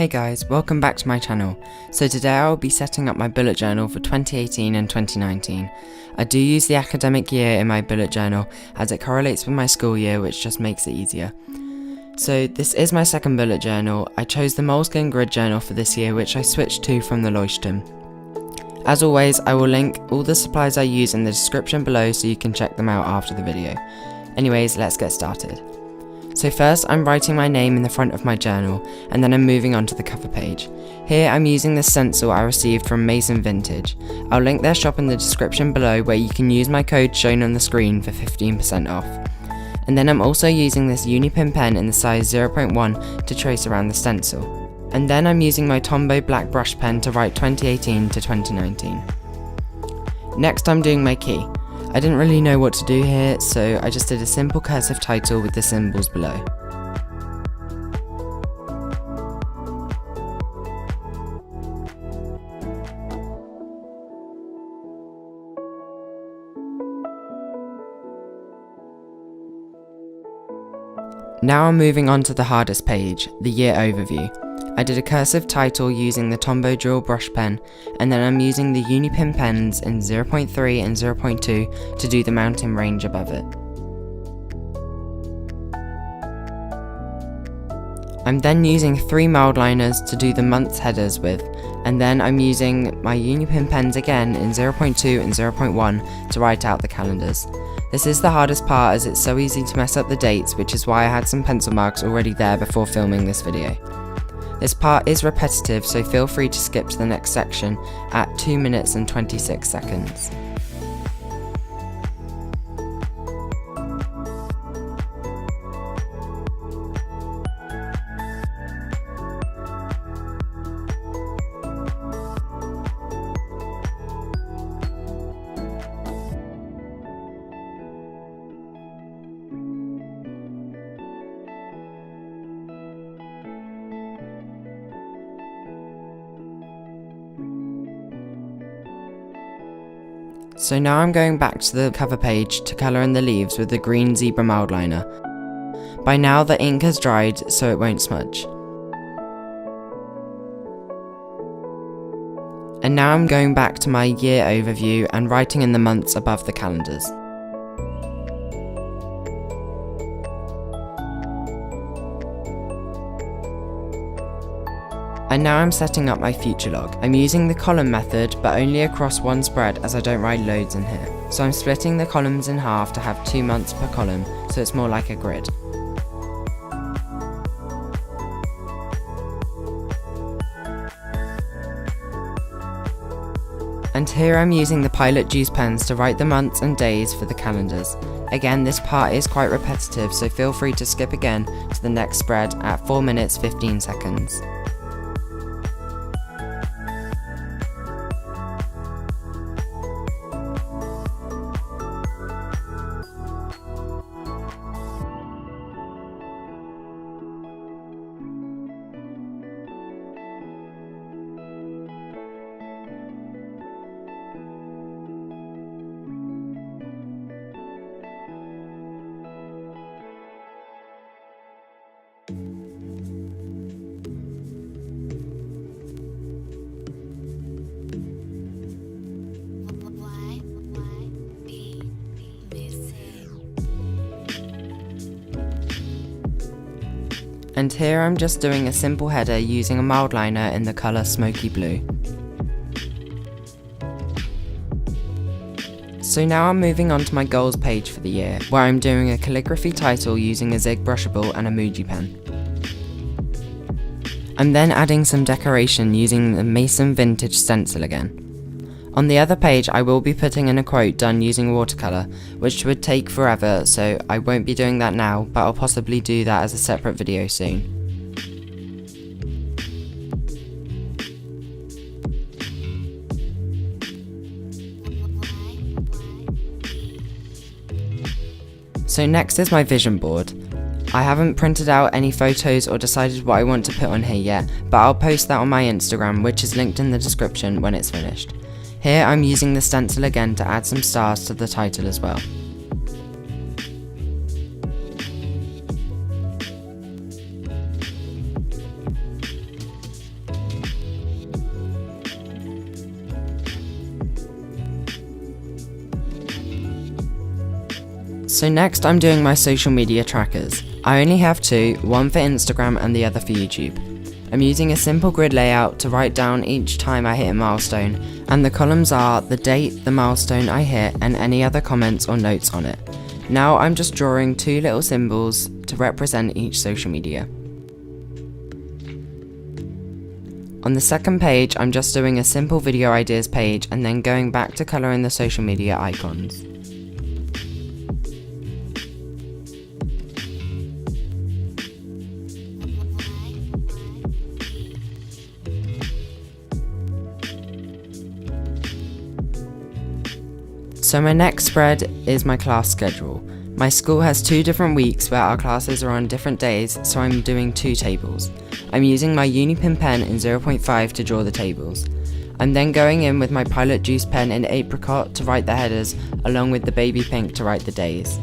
Hey guys, welcome back to my channel. So today I will be setting up my bullet journal for 2018 and 2019. I do use the academic year in my bullet journal as it correlates with my school year, which just makes it easier. So this is my second bullet journal. I chose the Moleskine grid journal for this year, which I switched to from the Leuchtturm. As always, I will link all the supplies I use in the description below so you can check them out after the video. Anyways, let's get started. So first I'm writing my name in the front of my journal, and then I'm moving on to the cover page. Here I'm using this stencil I received from Mason Vintage. I'll link their shop in the description below where you can use my code shown on the screen for 15% off. And then I'm also using this Unipin pen in the size 0.1 to trace around the stencil. And then I'm using my Tombow black brush pen to write 2018 to 2019. Next I'm doing my key. I didn't really know what to do here, so I just did a simple cursive title with the symbols below. Now I'm moving on to the hardest page, the year overview. I did a cursive title using the Tombow Drill brush pen, and then I'm using the Unipin pens in 0.3 and 0.2 to do the mountain range above it. I'm then using 3 mild liners to do the month's headers with, and then I'm using my Unipin pens again in 0.2 and 0.1 to write out the calendars. This is the hardest part as it's so easy to mess up the dates, which is why I had some pencil marks already there before filming this video. This part is repetitive, so feel free to skip to the next section at 2 minutes and 26 seconds. So now I'm going back to the cover page to colour in the leaves with the green zebra mild liner. By now the ink has dried so it won't smudge. And now I'm going back to my year overview and writing in the months above the calendars. And now I'm setting up my future log. I'm using the column method, but only across one spread as I don't write loads in here. So I'm splitting the columns in half to have 2 months per column, so it's more like a grid. And here I'm using the Pilot Juice pens to write the months and days for the calendars. Again, this part is quite repetitive, so feel free to skip again to the next spread at 4 minutes 15 seconds. And here I'm just doing a simple header using a mild liner in the colour Smoky Blue. So now I'm moving on to my goals page for the year, where I'm doing a calligraphy title using a Zig brushable and a Muji pen. I'm then adding some decoration using the Mason Vintage stencil again. On the other page I will be putting in a quote done using watercolour, which would take forever, so I won't be doing that now, but I'll possibly do that as a separate video soon. So next is my vision board. I haven't printed out any photos or decided what I want to put on here yet, but I'll post that on my Instagram, which is linked in the description when it's finished. Here I'm using the stencil again to add some stars to the title as well. So next I'm doing my social media trackers. I only have two, one for Instagram and the other for YouTube. I'm using a simple grid layout to write down each time I hit a milestone, and the columns are the date, the milestone I hit, and any other comments or notes on it. Now I'm just drawing two little symbols to represent each social media. On the second page, I'm just doing a simple video ideas page and then going back to colouring the social media icons. So my next spread is my class schedule. My school has 2 different weeks where our classes are on different days, so I'm doing 2 tables. I'm using my Unipin pen in 0.5 to draw the tables. I'm then going in with my Pilot Juice pen in Apricot to write the headers, along with the Baby Pink to write the days.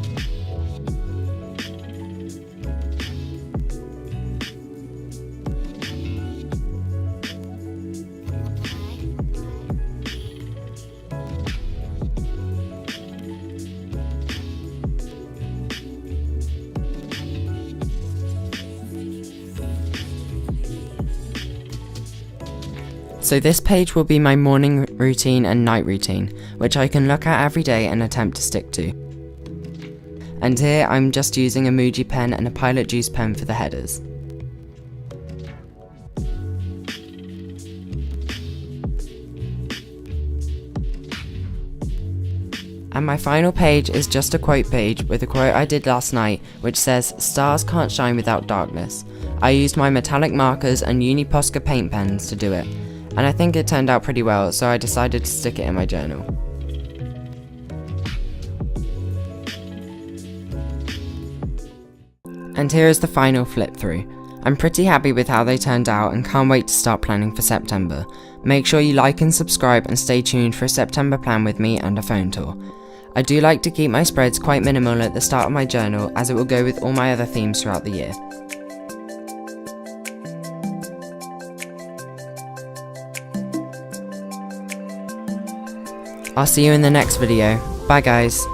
So this page will be my morning routine and night routine, which I can look at every day and attempt to stick to. And here I'm just using a Muji pen and a Pilot Juice pen for the headers. And my final page is just a quote page with a quote I did last night, which says, "Stars can't shine without darkness." I used my metallic markers and Uniposca paint pens to do it. And I think it turned out pretty well, so I decided to stick it in my journal. And here is the final flip through. I'm pretty happy with how they turned out and can't wait to start planning for September. Make sure you like and subscribe and stay tuned for a September plan with me and a phone tour. I do like to keep my spreads quite minimal at the start of my journal, as it will go with all my other themes throughout the year. I'll see you in the next video. Bye guys.